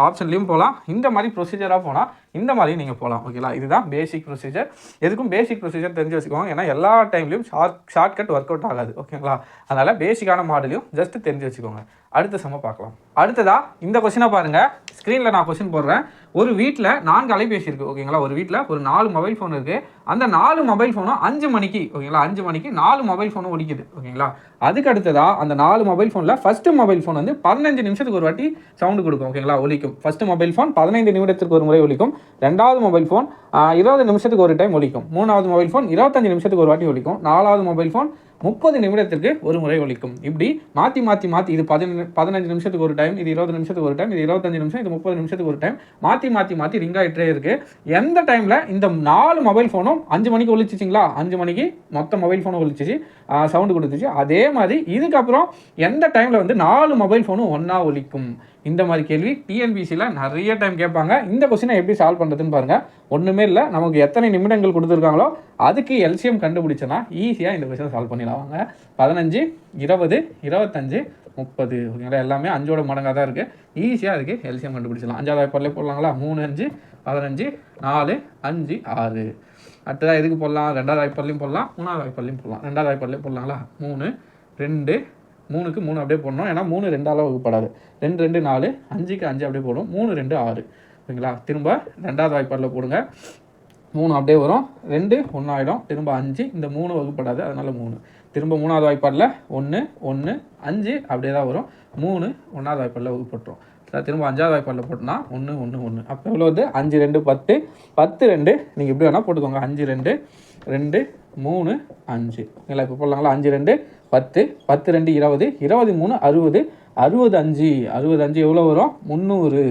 S1: ஆப்ஷன்லேயும் போகலாம், இந்த மாதிரி ப்ரொசீஜராக போனால் இந்த மாதிரி நீங்கள் போகலாம். ஓகேங்களா, இதுதான் பேசிக் ப்ரொசீஜர். எதுக்கும் பேசிக் ப்ரொசீஜர் தெரிஞ்சு வச்சுக்கோங்க. ஏன்னா எல்லா டைம்லையும் ஷார்ட்கட் ஒர்க் அவுட் ஆகாது. ஓகேங்களா, அதனால் பேசிக்கான மாடலையும் ஜஸ்ட் தெரிஞ்சு வச்சுக்கோங்க. அடுத்த சம பார்க்கலாம். அடுத்ததா இந்த கொஸ்டினை பாருங்கள். ஸ்க்ரீனில் நான் கொஸ்டின் போடுறேன். ஒரு வீட்டில் 4 அலைபேசி இருக்குது. ஓகேங்களா, ஒரு வீட்டில் ஒரு 4 மொபைல் ஃபோன் இருக்குது. அந்த 4 மொபைல் ஃபோனும் 5 மணிக்கு, ஓகேங்களா, 5 மணிக்கு 4 மொபைல் ஃபோனும் ஒலிக்குது. ஓகேங்களா, அதுக்கு அடுத்ததாக அந்த 4 மொபைல் ஃபோனில் ஃபஸ்ட்டு மொபைல் ஃபோன் வந்து 15 நிமிஷத்துக்கு ஒரு வாட்டி சவுண்டு கொடுக்கும். ஓகேங்களா, ஒலிக்கும். ஃபஸ்ட்டு மொபைல் ஃபோன் 15 நிமிடத்திற்கு ஒரு முறை ஒலிக்கும். ரெண்டாவது மொபைல் ஃபோன் 20 நிமிஷத்துக்கு ஒரு டைம் ஒலிக்கும். மூணாவது மொபைல் ஃபோன் 25 நிமிஷத்துக்கு ஒரு வாட்டி ஒலிக்கும். நாலாவது மொபைல் ஃபோன் 30 நிமிடத்திற்கு ஒரு முறை ஒலிக்கும். இப்படி மாற்றி இது 15 நிமிஷத்துக்கு ஒரு டைம், இது 20 நிமிஷத்துக்கு ஒரு டைம், இது 25 நிமிஷம், இது 30 நிமிஷத்துக்கு ஒரு டைம், மாற்றி ரிங் ஆகிட்டே இருக்குது. எந்த டைமில் இந்த 4 மொபைல் ஃபோனும் 5 மணிக்கு ஒலிச்சிச்சிங்களா, 5 மணிக்கு மொத்த மொபைல் ஃபோனும் ஒலிச்சிச்சு, சவுண்டு கொடுத்துச்சு. அதே மாதிரி இதுக்கப்புறம் எந்த டைமில் வந்து 4 மொபைல் ஃபோனும் ஒன்றா ஒலிக்கும்? இந்த மாதிரி கேள்வி டிஎன்பிசியில் நிறைய டைம் கேட்பாங்க. இந்த கொஸ்டினை எப்படி சால்வ் பண்ணுறதுன்னு பாருங்கள். ஒன்றுமே இல்லை, நமக்கு எத்தனை நிமிடங்கள் கொடுத்துருக்காங்களோ அதுக்கு எல்சிஎம் கண்டுபிடிச்சோன்னா ஈஸியாக இந்த கொஸ்டினை சால்வ் பண்ணிடலாம். 15 20 25 30. ஓகேங்களா, எல்லாமே 5ஓட மடங்காக தான் இருக்குது. ஈஸியாக அதுக்கு எல்சிஎம் கண்டுபிடிச்சலாம். 5வது வாய்ப்பாடிலே போடலாங்களா? 3 5 15 4 5 6. அடுத்ததாக எதுக்கு போடலாம்? 2வது வாய்ப்பாடிலையும் போடலாம், 3வது வாய்ப்பாடிலையும் போடலாம். 2வது வாய்ப்பாடிலே போடலாங்களா? 3 2 3க்கு 3 அப்படியே போடணும். ஏன்னா 3 2ஆல் வகுப்படாது. 2 2 4 5க்கு 5 அப்படியே போடும். 3 2 6. ஓகேங்களா, திரும்ப 2வது வாய்ப்பாடில் போடுங்க. 3 அப்படியே வரும். 2 1 ஆகிடும். திரும்ப 5, இந்த 3 வகுப்படாது, அதனால் 3. திரும்ப 3வது வாய்ப்பாடில் 1 1 5 அப்படியே தான் வரும். 3 1வது வாய்ப்பாடில் வகுப்பட்டுரும். திரும்ப 5வது வாய்ப்பாடில் போட்டோம்னா 1 1 1. அப்போ எவ்வளோ வந்து 5 2 10 10 2. நீங்கள் எப்படி வேணால் போட்டுக்கோங்க. 5 2 2 3 5. ஓகேங்களா, இப்போ போடலாங்களா? 5 2 10 10 2 20 23 60 65 65 எவ்வளோ வரும்? 300.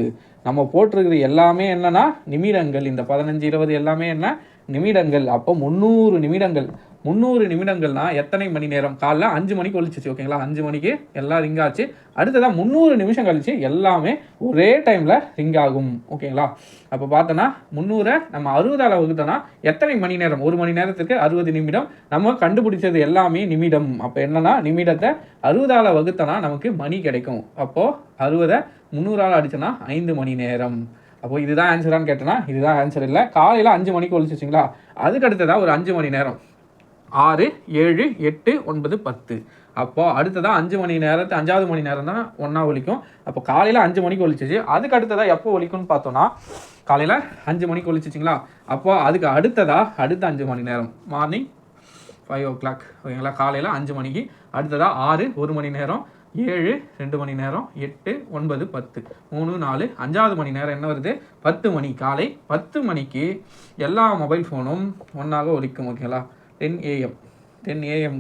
S1: நம்ம போட்டிருக்கிறது எல்லாமே என்னன்னா நிமிடங்கள். இந்த 15 20 எல்லாமே என்ன? நிமிடங்கள். அப்போ 300 நிமிடங்கள். 300 நிமிடங்கள்னா எத்தனை மணி நேரம்? காலைல 5 மணிக்கு ஒழிச்சிச்சு. ஓகேங்களா, 5 மணிக்கு எல்லாம் ரிங் ஆச்சு. அடுத்ததான் 300 நிமிஷம் கழிச்சு எல்லாமே ஒரே டைமில் ரிங் ஆகும். ஓகேங்களா, அப்போ பார்த்தோன்னா 300 நம்ம 60ஆல் வகுத்தோன்னா எத்தனை மணி நேரம்? 1 மணி நேரத்துக்கு 60 நிமிடம். நம்ம கண்டுபிடிச்சது எல்லாமே நிமிடம். அப்போ என்னன்னா நிமிடத்தை 60ஆல் வகுத்தோன்னா நமக்கு மணி கிடைக்கும். அப்போது 60 300ஆல் அடிச்சோன்னா 5 மணி நேரம். அப்போது இதுதான் ஆன்சரான்னு கேட்டோன்னா இதுதான் ஆன்சர் இல்லை. காலையில் 5 மணிக்கு ஒழிச்சிச்சிங்களா, அதுக்கு அடுத்ததாக ஒரு 5 மணி நேரம் 6 7 8 9 10. அப்போது அடுத்ததாக 5 மணி நேரத்து 5வது மணி நேரம் தான் ஒன்றா ஒலிக்கும். அப்போ காலையில் 5 மணிக்கு ஒலிச்சிச்சு. அதுக்கு அடுத்ததாக எப்போ ஒலிக்கும்னு பார்த்தோன்னா காலையில் 5 மணிக்கு ஒலிச்சிச்சிங்களா, அப்போது அதுக்கு அடுத்ததாக அடுத்த 5 மணி நேரம் மார்னிங் 5 o'clock. ஓகேங்களா, காலையில் 5 மணிக்கு. அடுத்ததாக 6 1 மணி நேரம், 7 2 மணி நேரம், 8 9 10 3 4. 5வது மணி நேரம் என்ன வருது? 10 மணி. காலை 10 மணிக்கு எல்லா மொபைல் ஃபோனும் ஒன்றாக ஒலிக்கும். ஓகேங்களா, 10 AM. 10 AM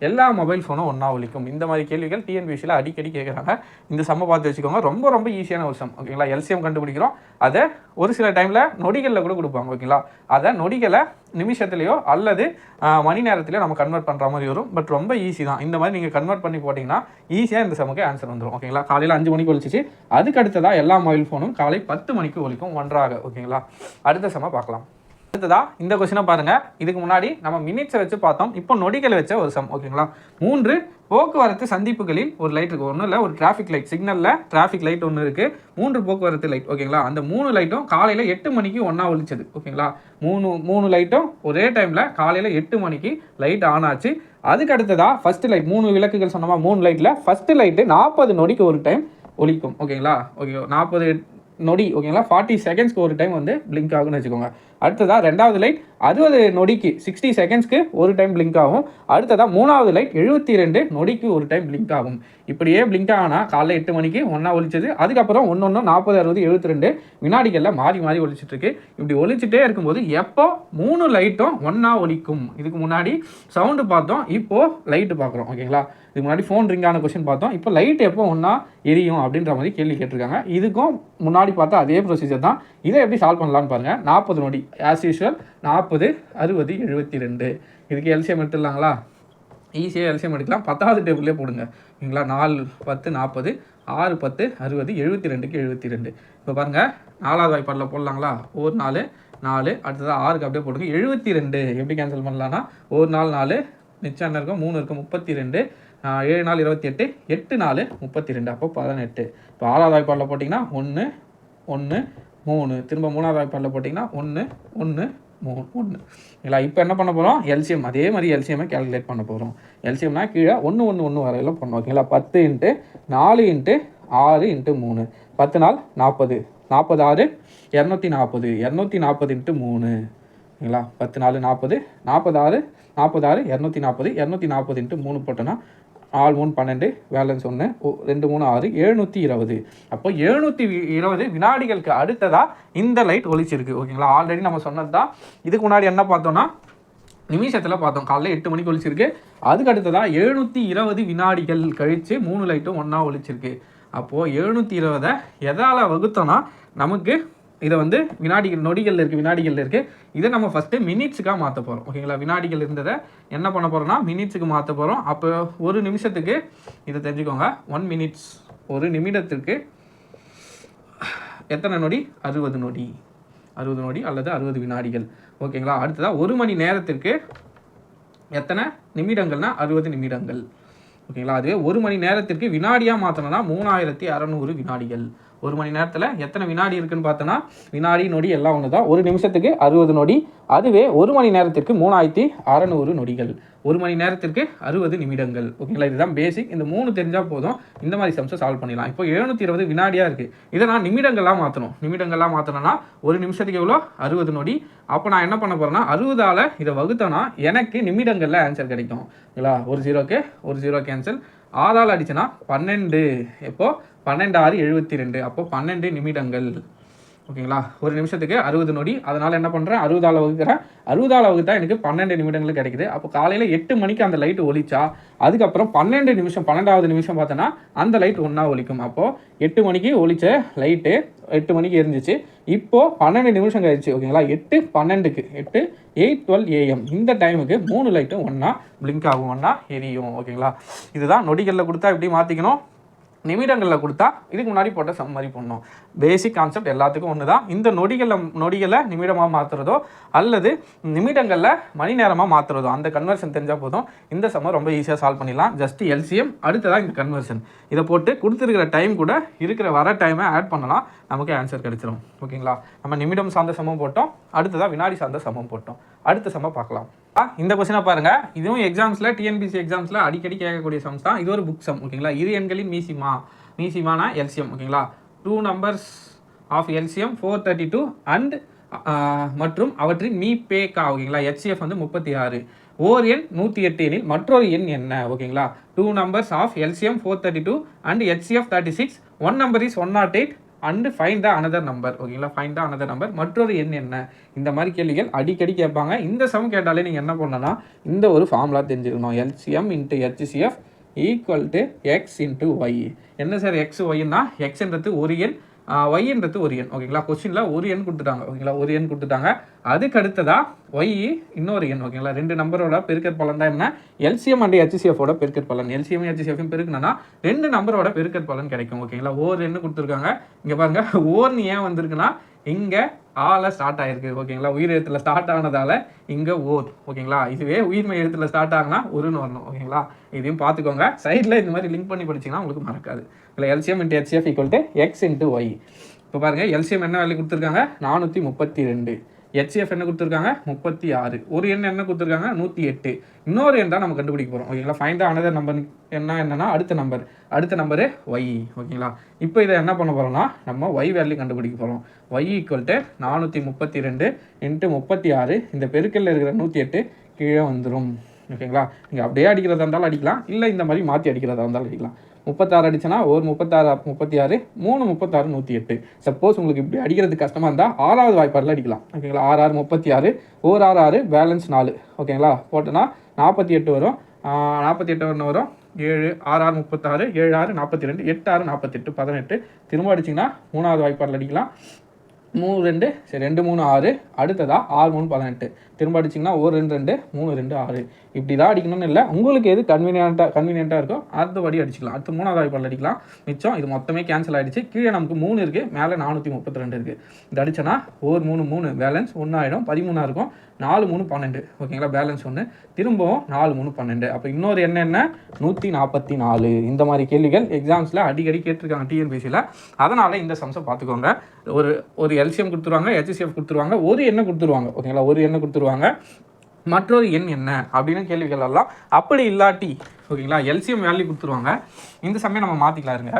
S1: எல்லா மொபைல் ஃபோனும் ஒன்றா ஒலிக்கும். இந்த மாதிரி கேள்விகள் டிஎன்பிஎஸ்சியில் அடிக்கடி கேட்குறாங்க. இந்த சம்மை பார்த்து வச்சுக்கோங்க. ரொம்ப ரொம்ப ஈஸியான ஒரு சம். ஓகேங்களா? எல்சிஎம் கண்டுபிடிக்கிறோம். அதை ஒரு சில டைமில் நொடிகளில் கூட கொடுப்பாங்க. ஓகேங்களா? அதை நொடிகளை நிமிஷத்துலையோ அல்லது மணி நேரத்துலையோ நம்ம கன்வெர்ட் பண்ணுற மாதிரி வரும். பட் ரொம்ப ஈஸி தான். இந்த மாதிரி நீங்கள் கன்வெர்ட் பண்ணி போட்டிங்கன்னா ஈஸியாக இந்த சமுக்கு ஆன்சர் வந்துடும். ஓகேங்களா? காலையில் 5 மணிக்கு ஒலிச்சிச்சு. அதுக்கு அடுத்ததாக எல்லா மொபைல் ஃபோனும் காலை 10 மணிக்கு ஒலிக்கும் ஒன்றாக. ஓகேங்களா? அடுத்த சம்மை பார்க்கலாம். அடுத்ததா இந்த கொஸ்டினை பாருங்க. இதுக்கு முன்னாடி நம்ம மினிட்ஸை வச்சு பார்த்தோம். இப்போ நொடிகளை வச்ச ஒரு சம். ஓகேங்களா? 3 போக்குவரத்து சந்திப்புகளில் ஒரு லைட் இருக்குது. ஒன்றும் இல்லை, ஒரு டிராஃபிக் லைட். சிக்னலில் டிராஃபிக் லைட் ஒன்று இருக்குது. 3 போக்குவரத்து லைட். ஓகேங்களா? அந்த 3 லைட்டும் காலையில் 8 மணிக்கு ஒன்றா ஒலிச்சது. ஓகேங்களா? மூணு லைட்டும் ஒரே டைமில் காலையில் 8 மணிக்கு லைட் ஆன் ஆச்சு. அதுக்கு அடுத்ததா ஃபர்ஸ்ட் லைட் 3 விளக்குகள் சொன்னோமா, 3 லைட்டில் ஃபர்ஸ்ட் லைட்டு 40 நொடிக்கு ஒரு டைம் ஒலிக்கும். ஓகேங்களா? ஓகே, 40 நொடி. ஓகேங்களா? 40 செகண்ட்ஸ்க்கு ஒரு டைம் வந்து பிளிங்க் ஆகும்னு வச்சுக்கோங்க. அடுத்ததா 2வது லைட் 60 நொடிக்கு 60 செகண்ட்ஸ்க்கு ஒரு டைம் பிளிங்க் ஆகும். அடுத்ததா 3வது லைட் 72 நொடிக்கு ஒரு டைம் பிளிங்க் ஆகும். இப்படியே பிளிங்க் ஆனா காலைல 8 மணிக்கு ஒன்றா ஒலிச்சது. அதுக்கப்புறம் 1 40 60 72 வினாடிகளில் மாறி மாறி ஒலிச்சிட்டு இருக்கு. இப்படி ஒலிச்சுட்டே இருக்கும்போது எப்போ 3 லைட்டும் ஒன்றா ஒலிக்கும்? இதுக்கு முன்னாடி சவுண்டு பார்த்தோம், இப்போ லைட்டு பார்க்குறோம். ஓகேங்களா? இதுக்கு முன்னாடி ஃபோன் ரிங்கான கொஸ்டின் பார்த்தோம். இப்போ லைட் எப்போ ஒன்றா எரியும் அப்படின்ற மாதிரி கேள்வி கேட்டிருக்காங்க. இதுக்கும் முன்னாடி பார்த்தா அதே ப்ரொசீஜர் தான். இதை எப்படி சால்வ் பண்ணலான்னு பாருங்கள். 40 நொடி ஆஸ் யூஷுவல் 40 60 72. இதுக்கு எல்சிஎம் எடுத்துடலாங்களா? ஈஸியாக எல்சிஎம் எடுக்கலாம். 10வது டேபிள்லேயே போடுங்க. ஓகேங்களா? 4 10 40 6 10 60 72க்கு 72. இப்போ பாருங்கள், 4வது வாய்ப்பாடில் போடலாங்களா? ஒரு 4 4 அடுத்ததாக 6க்கு அப்படியே போடுங்க. 72 எப்படி கேன்சல் பண்ணலான்னா, ஒரு 4 மிச்சம் என்ன இருக்கும்? 3 இருக்கும். 32 7 4 28 8 4 32. அப்போ 18. இப்போ 6வது வாய்ப்பாடில் போட்டிங்கன்னா 1 1 3. திரும்ப 3வது வாய்ப்பாடில் போட்டிங்கன்னா 1 1 3 1. இல்லை, இப்போ என்ன பண்ண போகிறோம்? எல்சிஎம் அதே மாதிரி எல்சிஎம்மை கேல்குலேட் பண்ண போகிறோம். எல்சிஎம்னா கீழே 1 1 1 வரையிலும் பண்ணோம். ஓகேங்களா? 10 × 4 × 6 × 3 10 நாள் 40 40 6 240 240 × 3. ஓகேங்களா? 10 4 40 46 46 240 240 × 3 போட்டோன்னா 4 3 12 பேலன்ஸ் 1 2 3 6 720. அப்போ 720 வினாடிகளுக்கு அடுத்ததாக இந்த லைட் ஒலிச்சிருக்கு. ஓகேங்களா? ஆல்ரெடி நம்ம சொன்னது தான். இதுக்கு முன்னாடி என்ன பார்த்தோன்னா நிமிஷத்தில் பார்த்தோம். காலையில் 8 மணிக்கு ஒலிச்சிருக்கு. அதுக்கு அடுத்ததாக 720 வினாடிகள் கழித்து 3 லைட்டும் ஒன்றா ஒலிச்சிருக்கு. அப்போது 720 எதால் வகுத்தோன்னா நமக்கு இதை வந்து நொடிகள் இருக்குது. இதை நம்ம ஃபஸ்ட்டு மினிட்ஸுக்காக மாற்ற போகிறோம். ஓகேங்களா? வினாடிகள் இருந்ததை என்ன பண்ண போகிறோம்னா மினிட்ஸுக்கு மாற்ற போகிறோம். அப்போ ஒரு நிமிஷத்துக்கு இதை தெரிஞ்சுக்கோங்க. 1 மினிட்ஸ் ஒரு நிமிடத்திற்கு எத்தனை நொடி? 60 நொடி. 60 நொடி அல்லது 60 வினாடிகள். ஓகேங்களா? அடுத்ததாக 1 மணி நேரத்திற்கு எத்தனை நிமிடங்கள்னா 60 நிமிடங்கள். ஓகேங்களா? அதுவே 1 மணி நேரத்திற்கு வினாடியாக மாற்றணும்னா 3600 வினாடிகள். 1 மணி நேரத்தில் எத்தனை வினாடி இருக்குன்னு பார்த்தோன்னா வினாடி நொடி எல்லாம் ஒன்று தான். ஒரு நிமிஷத்துக்கு 60 நொடி. அதுவே 1 மணி நேரத்திற்கு 3600 நொடிகள். 1 மணி நேரத்திற்கு 60 நிமிடங்கள். ஓகேங்களா? இதுதான் பேசிக். இந்த 3 தெரிஞ்சால் போதும். இந்த மாதிரி சம்ஸை சால்வ் பண்ணிடலாம். இப்போ 720 வினாடியாக இருக்குது. இதை நான் நிமிடங்கள்லாம் மாற்றணும். நிமிடங்கள்லாம் மாற்றணும்னா ஒரு நிமிஷத்துக்கு எவ்வளோ? 60 நொடி. அப்போ நான் என்ன பண்ண போகிறேன்னா 60ஆல் இதை வகுத்தோன்னா எனக்கு நிமிடங்களில் ஆன்சர் கிடைக்கும். ஓகேங்களா? ஒரு 0 கேன்சல். 6ஆல் அடிச்சுன்னா 12. எப்போ? 12 6 72. அப்போ 12 நிமிடங்கள். ஓகேங்களா? ஒரு நிமிஷத்துக்கு 60 நொடி. அதனால் என்ன பண்ணுறேன்? 60ஆல் வகுக்கிறேன். 60ஆல் வகுத்தா எனக்கு 12 நிமிடங்கள் கிடைக்குது. அப்போ காலையில் 8 மணிக்கு அந்த லைட்டு ஒலிச்சா அதுக்கப்புறம் 12 நிமிஷம் 12வது நிமிஷம் பார்த்தோன்னா அந்த லைட் ஒன்றா ஒலிக்கும். அப்போது 8 மணிக்கு ஒலிச்ச லைட்டு 8 மணிக்கு எரிஞ்சிச்சு. இப்போது 12 நிமிஷம் கழிச்சு. ஓகேங்களா? 8 12க்கு 8 AM இந்த டைமுக்கு 3 லைட்டும் ஒன்றா பிளிங்க் ஆகும், ஒன்றா எரியும். ஓகேங்களா? இதுதான் நொடிகளில் கொடுத்தா எப்படி மாற்றிக்கணும், நிமிடங்களில் கொடுத்தா இதுக்கு முன்னாடி போட்ட சம் மாதிரி பண்ணணும். பேசிக் கான்செப்ட் எல்லாத்துக்கும் ஒன்று தான். இந்த நொடிகளை நிமிடமாக மாற்றுறதோ அல்லது நிமிடங்களில் மணி நேரமாக மாற்றுறதோ அந்த கன்வர்ஷன் தெரிஞ்சால் போதும். இந்த சம்மை ரொம்ப ஈஸியாக சால்வ் பண்ணிடலாம். ஜஸ்ட் எல்சிஎம் அடுத்ததாக இந்த கன்வர்ஷன் இதை போட்டு கொடுத்துருக்கிற டைம் கூட இருக்கிற வர டைமை ஆட் பண்ணலாம், நமக்கு ஆன்சர் கிடைச்சிடும். ஓகேங்களா? நம்ம நிமிடம் சார்ந்த சமம் போட்டோம். அடுத்ததாக வினாடி சார்ந்த சமம் போட்டோம். அடுத்த சம்மை பார்க்கலாம். இந்த கொஸ்டினை பாருங்கள். இதுவும் எக்ஸாம்ஸில் டிஎன்பிசி எக்ஸாம்ஸில் அடிக்கடி கேட்கக்கூடிய சம்ஸ் தான். இது ஒரு புக் சம். ஓகேங்களா? இரு எண்களின் மீசிமானா எல்சிஎம். ஓகேங்களா? 2 நம்பர்ஸ் ஆஃப் எல்சிஎம் 432 அண்ட் மற்றும் அவற்றின் மீபேக்கா. ஓகேங்களா? HCF வந்து 36. ஓர் எண் 108 எனில் மற்றொரு எண் என்ன? ஓகேங்களா? 2 numbers of LCM 432 and HCF 36. 1 number is 108 and find the another number. ஓகேங்களா, ஃபைண்ட் த அனதர் நம்பர், மற்றொரு எண் என்ன? இந்த மாதிரி கேள்விகள் அடிக்கடி கேட்பாங்க. இந்த சம் கேட்டாலே நீங்கள் என்ன பண்ணணும்னா இந்த ஒரு ஃபார்முலா தெரிஞ்சுக்கணும். LCM into HCF equal to X into Y. என்ன சார் எக்ஸ் ஒய்னா, எக்ஸ்ன்றது ஒரு எண், ஒய்ன்றது ஒரு எண். ஓகேங்களா, கொஸ்டினில் ஒரு எண் கொடுத்துட்டாங்க. ஓகேங்களா, ஒரு எண் கொடுத்துட்டாங்க. அதுக்கு அடுத்ததாக ஒய் இன்னொரு எண். ஓகேங்களா, ரெண்டு நம்பரோட பெருக்கற் பலன் தான் என்ன? எல்சிஎம் அண்ட் ஹெச்சிஎஃபோட பெருக்கற் பலன். எல்சிஎம் ஹெச்சிஎஃப் பெருக்குனா ரெண்டு நம்பரோட பெருக்கற் பலன் கிடைக்கும். ஓகேங்களா, ஓர் எண்ணு கொடுத்துருக்காங்க. இங்கே பாருங்க, ஓர்னு ஏன் வந்திருக்குன்னா இங்கே ஆல ஸ்டார்ட் ஆயிருக்கு. ஓகேங்களா, உயிர் எழுத்தில் ஸ்டார்ட் ஆனதால இங்கே ஓர். ஓகேங்களா, இதுவே உயிர்மை எழுத்தில் ஸ்டார்ட் ஆகுனா ஒருன்னு வரணும். ஓகேங்களா, இதையும் பார்த்துக்கோங்க. சைடில் இந்த மாதிரி லிங்க் பண்ணி படிச்சிங்கன்னா உங்களுக்கு மறக்காது. இல்லை LCM into HCF equal to X into Y. இப்போ பாருங்கள், எல்சிஎம் என்ன வேல்யூ கொடுத்துருக்காங்க? 432. ஹெச்சிஎஃப் என்ன கொடுத்துருக்காங்க? 36. ஒரு எண் என்ன கொடுத்துருக்காங்க? 108. இன்னொரு எண் தான் நம்ம கண்டுபிடிக்க போகிறோம். ஓகேங்களா, ஃபைண்ட் த அனதர் நம்பர் என்னன்னா அடுத்த நம்பரு ஒய். ஓகேங்களா, இப்போ இதை என்ன பண்ண போகிறோம்னா நம்ம ஒய் வேல்யூ கண்டுபிடிக்க போகிறோம். Y equal to 432 into 36. இந்த பெருக்கல்ல இருக்கிற 108 கீழே வந்துடும். ஓகேங்களா, நீங்கள் அப்படியே அடிக்கிறதா இருந்தாலும் அடிக்கலாம், இல்லை இந்த மாதிரி மாற்றி அடிக்கிறதா இருந்தாலும் அடிக்கலாம். 36 அடிச்சுன்னா ஒரு 36 36 3 36 108. சப்போஸ் உங்களுக்கு இப்படி அடிக்கிறது கஷ்டமாக இருந்தால் 6வது வாய்ப்பாடில் அடிக்கலாம். ஓகேங்களா, 6 6 36, ஒரு 6 6 பேலன்ஸ் 4. ஓகேங்களா, போட்டோன்னா 48 வரும். 48 ஒன்று வரும், 7 6 6 36, 7 6 42, 8 6 48, 18. திரும்ப அடிச்சிங்கன்னா 3வது வாய்ப்பாடில் அடிக்கலாம். 3 2 சரி 2 3 6. அடுத்ததா 6 3 18. திரும்ப அடிச்சிங்கன்னா 1 2 2 3 2 6. இப்படி தான் அடிக்கணும்னு இல்லை, உங்களுக்கு எது கன்வீனியண்ட்டாக இருக்கோ அடுத்தபடி அடிச்சிக்கலாம். அடுத்து 3வது வாய்ப்பாடில் அடிக்கலாம். மிச்சம் இது மொத்தமே கேன்சல் ஆகிடுச்சு. கீழே நமக்கு 3 இருக்குது, மேலே 432 இருக்குது. இது அடிச்சோன்னா 1 3 3 பேலன்ஸ் 1 ஆகிடும், 13 இருக்கும். 4 3 12. ஓகேங்களா, பேலன்ஸ் 1. திரும்பவும் 4 3 12. அப்போ இன்னொரு என்ன 144. இந்த மாதிரி கேள்விகள் எக்ஸாம்ஸில் அடிக்கடி கேட்டிருக்காங்க டிஎன்பிசியில். அதனால் இந்த சம்ஸை பார்த்துக்கோங்க. ஒரு எல்சிஎம் கொடுத்துருவாங்க, ஹெச்சிஎஃப் கொடுத்துருவாங்க, ஒரு எண்ணை கொடுத்துருவாங்க. ஓகேங்களா, ஒரு எண்ணை கொடுத்துருவாங்க, மற்றொரு எண் என்ன அப்படின்னு கேள்விகள் எல்லாம். அப்படி இல்லாட்டி ஓகேங்களா, எல்சிஎம் வேல்யூ கொடுத்துருவாங்க. இந்த சமயம் நம்ம மாற்றிக்கலாம் இருங்க.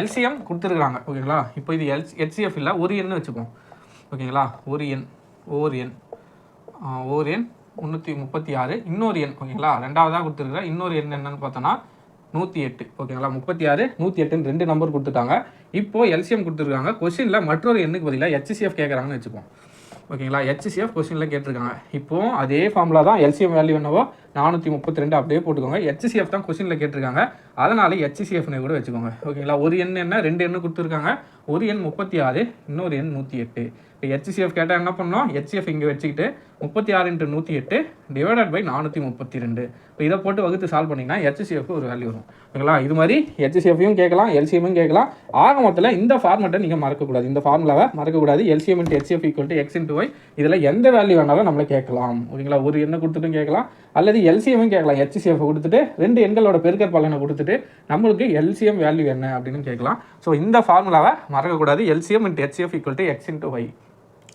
S1: எல்சிஎம் கொடுத்துருக்குறாங்க. ஓகேங்களா, இப்போ இது ஹெச்சிஎஃப் இல்லை, ஒரு எண்ணு வச்சுப்போம். ஓகேங்களா, ஒரு எண் 336. இன்னொரு எண் ஓகேங்களா, ரெண்டாவதாக கொடுத்துருக்குற இன்னொரு எண் என்னன்னு பார்த்தோன்னா 108. ஓகேங்களா, 36 108 ரெண்டு நம்பர் கொடுத்துட்டாங்க. இப்போ எல்சிஎம் கொடுத்துருக்காங்க. கொஸ்டினில் மற்றொரு எண்ணுக்கு பதிலாக ஹெச்சிஎஃப் கேட்குறாங்கன்னு வச்சுப்போம். ஓகேங்களா, ஹெச்சிஎஃப் கொஸ்டினில் கேட்டிருக்காங்க. இப்போ அதே ஃபார்முலா தான். எல்சிஎம் வேல்யூ என்னவோ 432 அப்படியே போட்டுக்கோங்க. ஹெச்சிஎஃப் தான் கொஸ்டினில் கேட்டிருக்காங்க, அதனால ஹெச்சிஎஃப்னு கூட வச்சுக்கோங்க. ஓகேங்களா, ஒரு எண் என்ன, ரெண்டு எண்ணு கொடுத்துருக்காங்க. ஒரு எண் 36, இன்னொரு எண் 108. இப்போ ஹெச்சிஎஃப் கேட்டால் என்ன பண்ணணும்? ஹெச்சிஎஃப் இங்கே வச்சுக்கிட்டு 36 × 108 டிவைடட் பை 432. இப்போ இதை போட்டு வகுத்து சால்வ் பண்ணிங்கன்னா ஹெச்சிஎஃப் ஒரு வேல்யூ வரும். ஓகேங்களா, இது மாதிரி ஹெச்சிஎஃப்யும் கேட்கலாம், எல்சிஎம்மும் கேட்கலாம். ஆக மொத்தத்தில் இந்த ஃபார்மெட்டை நீங்கள் மறக்கக்கூடாது, இந்த ஃபார்முலாவை மறக்கக்கூடாது. LCM into HCF equal to X into Y. இதில் எந்த வேல்யூ வேணாலும் நம்மளை கேட்கலாம். ஓகேங்களா, ஒரு எண்ணை கொடுத்துட்டும் கேட்கலாம், அல்லது எல்சிஎம்மும் கேட்கலாம். ஹெச்சிஎஃப் கொடுத்துட்டு ரெண்டு எண்களோட பெருக்கற் பலனை கொடுத்துட்டு நம்மளுக்கு எல்சிஎம் வேல்யூ என்ன அப்படின்னு கேட்கலாம். ஸோ இந்த ஃபார்முலாவை மறக்கக்கூடாது. LCM into HCF equal to X into Y.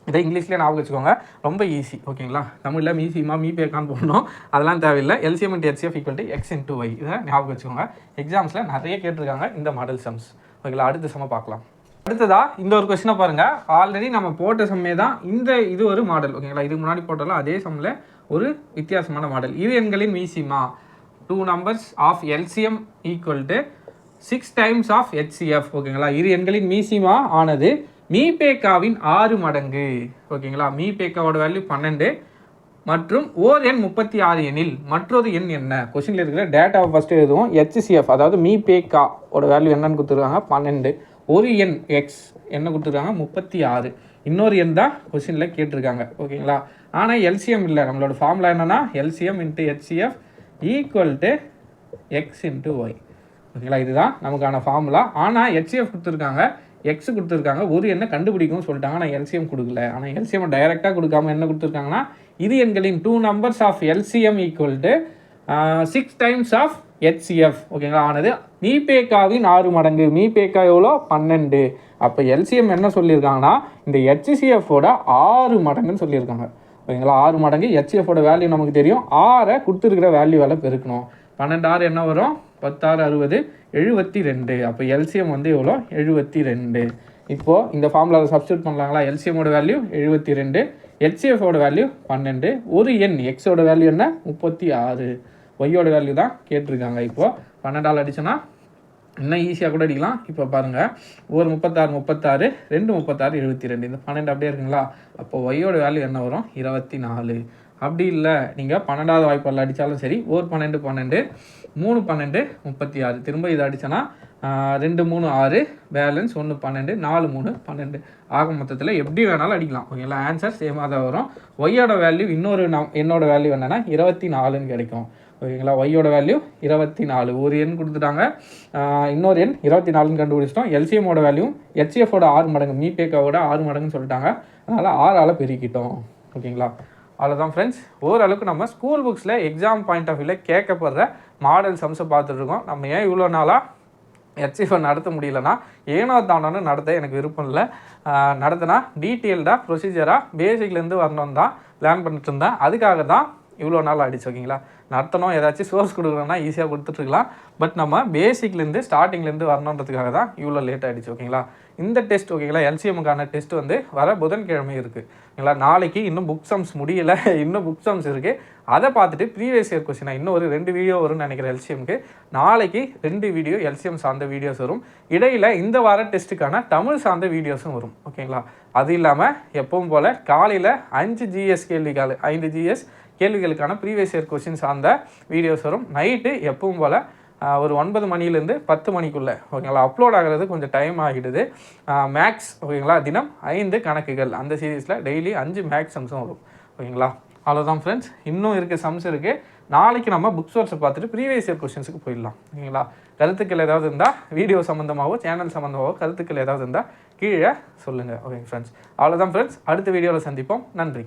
S1: இதை இங்கிலீஷ்லேயே ஞாபகம் வச்சுக்கோங்க, ரொம்ப ஈஸி. ஓகேங்களா, தமிழில் மீசிமா மீபேக்கான்னு போடணும், அதெல்லாம் தேவையில்லை. LCM into HCF equal to X into Y. இதை ஞாபகம் வச்சுக்கோங்க. எக்ஸாம்ஸில் நிறைய கேட்டிருக்காங்க இந்த மாடல் சம்ஸ். ஓகேங்களா, அடுத்த சம்மை பார்க்கலாம். அடுத்ததா இந்த ஒரு கொஸ்டினை பாருங்கள். ஆல்ரெடி நம்ம போட்ட சம்மே தான் இது ஒரு மாடல். ஓகேங்களா, இதுக்கு முன்னாடி போட்டாலும் அதே சம்மில் ஒரு வித்தியாசமான மாடல். இரு எண்களின் மீசிமா 2 numbers of LCM equal to 6 times of HCF. ஓகேங்களா, இரு எண்களின் மீசிமா ஆனது மீபேக்காவின் 6 மடங்கு. ஓகேங்களா, மீபேக்காவோட வேல்யூ 12 மற்றும் ஓர் எண் 36 எனில் மற்றொரு எண் என்ன? கொஸ்டினில் இருக்கிற டேட்டாவை ஃபஸ்ட்டு எழுதுவோம். HCF அதாவது மீபேக்காவோட வேல்யூ என்னன்னு கொடுத்துருக்காங்க 12. ஒரு எண் எக்ஸ் என்ன கொடுத்துருக்காங்க 36. இன்னொரு எண் தான் கொஸ்டினில் கேட்டிருக்காங்க. ஓகேங்களா, ஆனால் எல்சிஎம் இல்லை. நம்மளோட ஃபார்முலா என்னென்னா LCM into HCF equal to X into Y. ஓகேங்களா, இதுதான் நமக்கான ஃபார்முலா. ஆனால் ஹெச்சிஎஃப் கொடுத்துருக்காங்க, எக்ஸ் கொடுத்துருக்காங்க, ஒரு எண்ணை கண்டுபிடிக்கும்னு சொல்லிட்டாங்க. ஆனால் எல்சிஎம் கொடுக்கல. ஆனால் எல்சிஎம் டைரெக்டாக கொடுக்காம என்ன கொடுத்துருக்காங்கன்னா இரு எண்களின் 2 numbers of LCM equal to 6 times of HCF. ஓகேங்களா, ஆனது மீபேக்காவின் 6 மடங்கு. மீபேக்கா எவ்வளோ 12. அப்போ எல்சிஎம் என்ன சொல்லியிருக்காங்கன்னா இந்த HCFோட 6 மடங்குன்னு சொல்லியிருக்காங்க. ஓகேங்களா, 6 மடங்கு. HCFோட வேல்யூ நமக்கு தெரியும். 6 கொடுத்துருக்கிற வேல்யூ வேலை பெருக்கணும். 12 6 என்ன வரும்? 10 6 60 72. அப்போ எல்சிஎம் எவ்வளோ 72. இப்போது இந்த ஃபார்முலாவில் சப்ஸ்டியூட் பண்ணலாங்களா? எல்சிஎம்மோட வேல்யூ 72, ஹெச்சிஎஃபோட வேல்யூ 12, ஒரு எண் எக்ஸோட வேல்யூ என்ன 36, ஒய்யோட வேல்யூ தான் கேட்டிருக்காங்க. இப்போது 12 அடிச்சோன்னா இன்னும் ஈஸியாக கூட அடிக்கலாம். இப்போ பாருங்கள், ஒரு 36 2 36 72, இந்த 12 அப்படியே இருக்குங்களா? அப்போ ஒய்யோட வேல்யூ என்ன வரும்? 24. அப்படி இல்லை நீங்கள் 12வது வாய்ப்பால் அடித்தாலும் சரி, ஒரு 12 12 3 12 36, திரும்ப இதை அடித்தோன்னா 2 3 6, பேலன்ஸ் 1 12 4 3 12. ஆக மொத்தத்தில் எப்படி வேணாலும் அடிக்கலாம். ஓகேங்களா? ஆன்சர் சேமாக தான் வரும். ஒய்யோட வேல்யூ என்னோட வேல்யூ என்னென்னா 24ன்னு கிடைக்கும். ஓகேங்களா? ஒய்யோட வேல்யூ 24. ஒரு எண் கொடுத்துட்டாங்க, இன்னொரு எண் 24ன்னு கண்டுபிடிச்சிட்டோம். எல்சிஎம்மோட வேல்யூ ஹெச்எஃபோட 6 மடங்கு, மீபேக்காவோட 6 மடங்குன்னு சொல்லிட்டாங்க. அதனால் 6ஆல் பெருக்கிட்டோம். ஓகேங்களா? அவ்வளோதான் ஃப்ரெண்ட்ஸ். ஓரளவுக்கு நம்ம ஸ்கூல் புக்ஸில் எக்ஸாம் பாயிண்ட் ஆஃப் வியூவில் கேட்கப்படுற மாடல் சம்ஸை பார்த்துட்ருக்கோம். நம்ம ஏன் இவ்வளோ நாளாக ஹெச்எஃப்ஐ நடத்த முடியலன்னா, ஏனோ தானோன்னு நடத்த எனக்கு விருப்பம் இல்லை. நடத்தினா டீட்டெயில்டாக ப்ரொசீஜராக பேசிக்லேருந்து வரணும் தான் பிளான் பண்ணிட்டு இருந்தேன். அதுக்காக தான் இவ்வளோ நாள் ஆகிடுச்சு. ஓகேங்களா? நடத்தணும், ஏதாச்சும் சோர்ஸ் கொடுக்குறோன்னா ஈஸியாக கொடுத்துட்ருக்கலாம். பட் நம்ம பேசிக்லேருந்து ஸ்டார்டிங்லேருந்து வரணுன்றதுக்காக தான் இவ்வளோ லேட் ஆகிடுச்சு. ஓகேங்களா? இந்த டெஸ்ட் ஓகேங்களா, எல்சிஎம்முக்கான டெஸ்ட் வந்து வர புதன்கிழமை இருக்குது. ஓகேங்களா? நாளைக்கு இன்னும் புக் சம்ஸ் முடியலை, இன்னும் புக் சம்ஸ் இருக்குது. அதை பார்த்துட்டு ப்ரீவியஸ் இயர் கொஸ்டின் இன்னும் ஒரு 2 வீடியோ வரும்னு நினைக்கிறேன் எல்சிஎம்க்கு. நாளைக்கு 2 வீடியோ எல்சிஎம் சார்ந்த வீடியோஸ் வரும். இடையில் இந்த வார டெஸ்ட்டுக்கான தமிழ் சார்ந்த வீடியோஸும் வரும். ஓகேங்களா? அது இல்லாமல் எப்பவும் போல் காலையில் 5 ஜிஎஸ் கேள்விகள், 5 ஜிஎஸ் கேள்விகளுக்கான ப்ரீவியஸ் இயர் கொஸ்டின் சார்ந்த வீடியோஸ் வரும். நைட்டு எப்பவும் போல் ஒரு 9 மணிலேருந்து 10 மணிக்குள்ளே ஓகேங்களா அப்லோட் ஆகிறது கொஞ்சம் டைம் ஆகிடுது. மேக்ஸ் ஓகேங்களா, தினம் 5 கணக்குகள் அந்த சீரீஸில் டெய்லி 5 மேக்ஸ் சம்ஸும் வரும். ஓகேங்களா? அவ்வளோதான் ஃப்ரெண்ட்ஸ். இன்னும் இருக்குது, சம்ஸ் இருக்குது. நாளைக்கு நம்ம புக் சோர்ஸை பார்த்துட்டு ப்ரீவியஸ் இயர் கொஸ்டின்ஸுக்கு போயிடலாம். ஓகேங்களா? கருத்துக்கள் ஏதாவது இருந்தால் வீடியோ சம்மந்தமாகவோ சேனல் சம்மந்தமாகவோ கருத்துக்கள் ஏதாவது இருந்தால் கீழே சொல்லுங்கள். ஓகே ஃப்ரெண்ட்ஸ், அவ்வளோதான் ஃப்ரெண்ட்ஸ். அடுத்த வீடியோவில் சந்திப்போம். நன்றி.